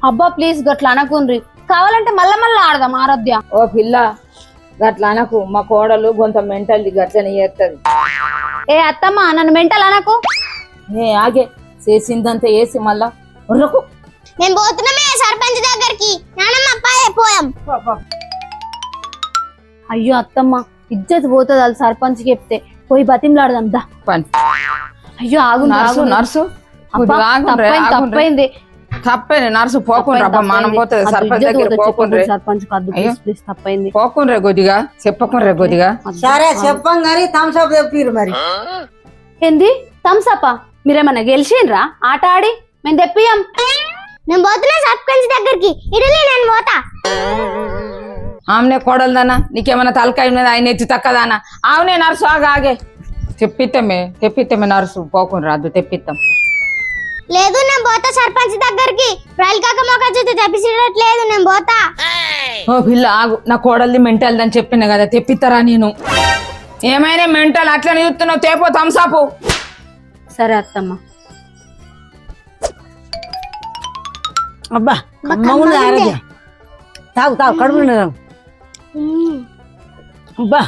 అబ్బా ప్లీజ్ గట్లా అనకుండ్రి, కావాలంటే మళ్ళా మళ్ళా ఆడదాం ఆరాధ్య. ఓ పిల్ల గట్ల అనకు, మా కోడలు కొంత మెంటల్ది గట్లని చేస్తుంది. ఏ అత్తమ్మ నన్ను మెంటల్ అనకు. నే ఆగే చేసిందంతా వేసి మళ్ళా ఉర్రకు. మేము పోతున్నామే సర్పంచ్ దగ్గరికి. నానమ్మ పోయాం. అయ్యో అత్తమ్మ ఇజ్జత్ పోతుంది వాళ్ళు సర్పంచ్ చెప్తే. పోయి బతిమలాడదాం దా. పని అయ్యో ఆగు నర్సు నర్సు తప్పైంది. తప్పేనే నర్సు పోకుండా మనం పోతుంది సర్పంచ్ దగ్గర పోకుండ్రే. సర్పంచ్ తప్పైంది. పోకుండ్రే కొద్దిగా చెప్పకుండ్రే కొద్దిగా. సరే చెప్పం గానీ థమ్స్అప్ తెప్పిరు మరి. ఏంది థమ్సప్పా? మీరేమన్నా గెలిచిండ్రా ఆట ఆడి? మేము తెప్పియం. నేను పోతున్నా సర్పంచ్ దగ్గరికి. ఇడలే నేను పోతా. ఆమెనే కోడలుదానా, నీకేమైనా తలకాయ ఉన్నది? ఆయన ఎత్తి తక్కదానా? ఆవునే నర్సు ఆగే తెప్పిస్తామే నర్సు పోకుండా రాదు తెప్పిస్తాం. లేదు నేను పోతా సర్పంచ్ దగ్గరికి. రాయలకాక మొక్క చూస్తే తెప్పించట్లేదు. నేను పోతా. ఓ పిల్ల ఆగు, నా కోడల్ది మెంటల్ అని చెప్పిన కదా తెప్పిస్తారా? నేను ఏమైనా మెంటల్ అట్లనే చూస్తున్నావు, తేపో థమ్సాపు. సరే అత్తమ్మ. అబ్బా ఆరోగ్యం తాగు కడుపు అబ్బా